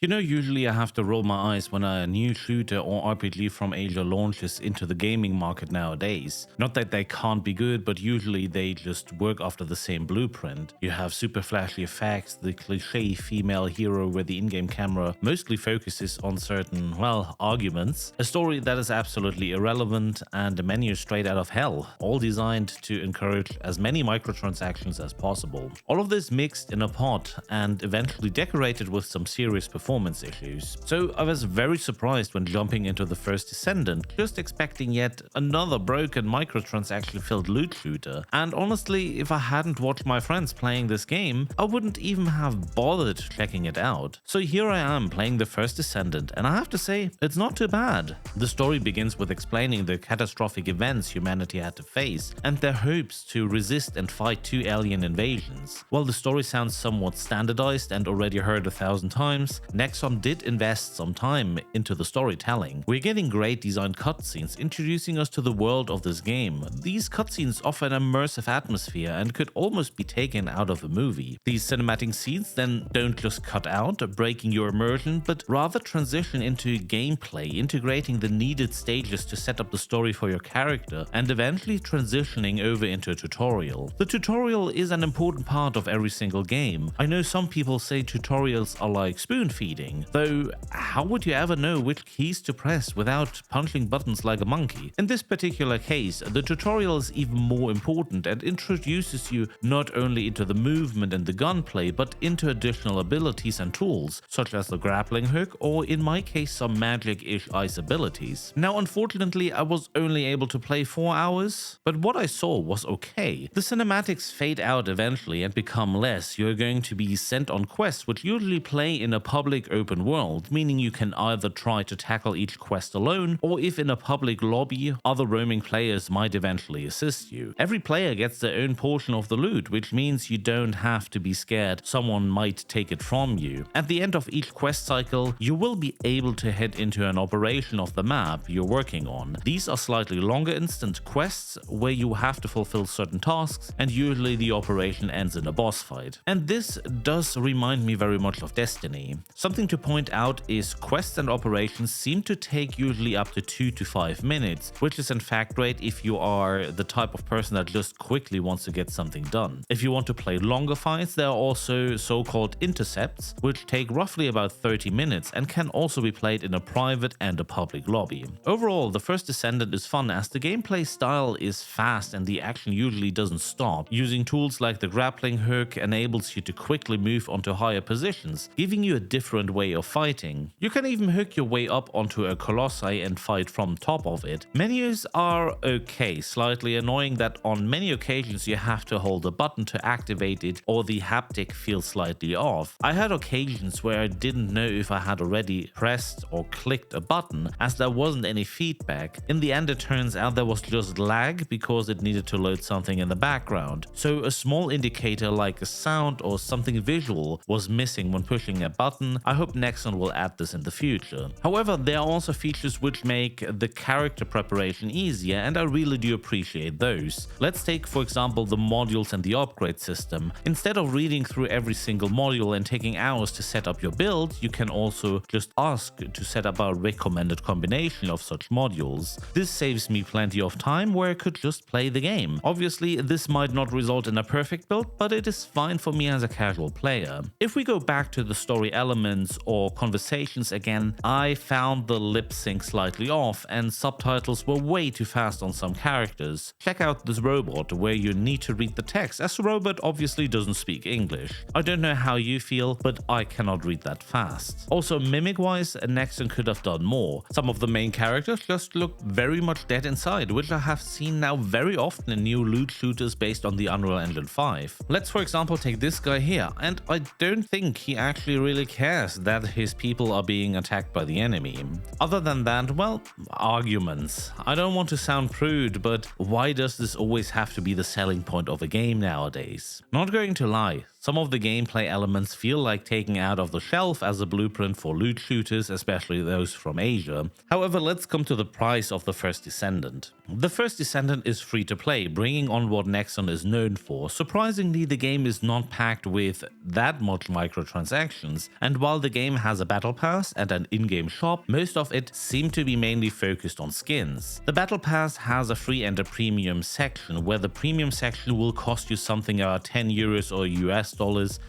Usually I have to roll my eyes when a new shooter or RPG from Asia launches into the gaming market nowadays. Not that they can't be good, but usually they just work after the same blueprint. You have super flashy effects, the cliche female hero where the in-game camera mostly focuses on certain, well, arguments, a story that is absolutely irrelevant, and a menu straight out of hell, all designed to encourage as many microtransactions as possible. All of this mixed in a pot and eventually decorated with some serious performance issues. So I was very surprised when jumping into the First Descendant, just expecting yet another broken microtransaction filled loot shooter. And honestly, if I hadn't watched my friends playing this game, I wouldn't even have bothered checking it out. So here I am playing the First Descendant, and I have to say, it's not too bad. The story begins with explaining the catastrophic events humanity had to face and their hopes to resist and fight two alien invasions. While the story sounds somewhat standardized and already heard 1,000 times, Nexon did invest some time into the storytelling. We're getting great designed cutscenes introducing us to the world of this game. These cutscenes offer an immersive atmosphere and could almost be taken out of a movie. These cinematic scenes then don't just cut out, breaking your immersion, but rather transition into gameplay, integrating the needed stages to set up the story for your character, and eventually transitioning over into a tutorial. The tutorial is an important part of every single game. I know some people say tutorials are like spoon feeding, though how would you ever know which keys to press without punching buttons like a monkey? In this particular case, the tutorial is even more important and introduces you not only into the movement and the gunplay, but into additional abilities and tools, such as the grappling hook, or in my case some magic-ish ice abilities. Now unfortunately I was only able to play 4 hours, but what I saw was okay. The cinematics fade out eventually and become less. You're going to be sent on quests which usually play in a public open world, meaning you can either try to tackle each quest alone, or if in a public lobby, other roaming players might eventually assist you. Every player gets their own portion of the loot, which means you don't have to be scared someone might take it from you. At the end of each quest cycle, you will be able to head into an operation of the map you're working on. These are slightly longer instant quests where you have to fulfill certain tasks, and usually the operation ends in a boss fight. And this does remind me very much of Destiny. Something to point out is quests and operations seem to take usually up to 2 to 5 minutes, which is in fact great if you are the type of person that just quickly wants to get something done. If you want to play longer fights, there are also so-called intercepts, which take roughly about 30 minutes and can also be played in a private and a public lobby. Overall, the First Descendant is fun as the gameplay style is fast and the action usually doesn't stop. Using tools like the grappling hook enables you to quickly move onto higher positions, giving you a different way of fighting. You can even hook your way up onto a colossi and fight from top of it. Menus are okay, slightly annoying that on many occasions you have to hold a button to activate it or the haptic feels slightly off. I had occasions where I didn't know if I had already pressed or clicked a button as there wasn't any feedback. In the end it turns out there was just lag because it needed to load something in the background. So a small indicator like a sound or something visual was missing when pushing a button. I hope Nexon will add this in the future. However, there are also features which make the character preparation easier, and I really do appreciate those. Let's take for example the modules and the upgrade system. Instead of reading through every single module and taking hours to set up your build, you can also just ask to set up a recommended combination of such modules. This saves me plenty of time where I could just play the game. Obviously, this might not result in a perfect build, but it is fine for me as a casual player. If we go back to the story elements or conversations again, I found the lip sync slightly off and subtitles were way too fast on some characters. Check out this robot where you need to read the text as the robot obviously doesn't speak English. I don't know how you feel, but I cannot read that fast. Also, mimic wise, Nexon could have done more. Some of the main characters just look very much dead inside, which I have seen now very often in new loot shooters based on the Unreal Engine 5. Let's for example take this guy here, and I don't think he actually really cares that his people are being attacked by the enemy. Other than that, well, arguments. I don't want to sound prude, but why does this always have to be the selling point of a game nowadays? Not going to lie, Some of the gameplay elements feel like taken out of the shelf as a blueprint for loot shooters, especially those from Asia. However, let's come to the price of the First Descendant. The First Descendant is free to play, bringing on what Nexon is known for. Surprisingly, the game is not packed with that much microtransactions, and while the game has a battle pass and an in-game shop, most of it seemed to be mainly focused on skins. The battle pass has a free and a premium section, where the premium section will cost you something 10 euros or US dollars,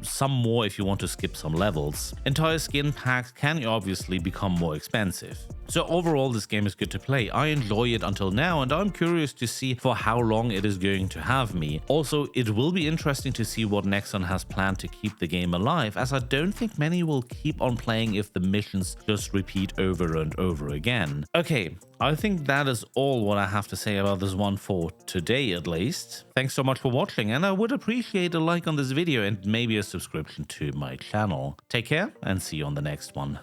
some more if you want to skip some levels. Entire skin packs can obviously become more expensive. So overall, this game is good to play. I enjoy it until now, and I'm curious to see for how long it is going to have me. Also, it will be interesting to see what Nexon has planned to keep the game alive, as I don't think many will keep on playing if the missions just repeat over and over again. Okay, I think that is all what I have to say about this one for today at least. Thanks so much for watching, and I would appreciate a like on this video and maybe a subscription to my channel. Take care and see you on the next one.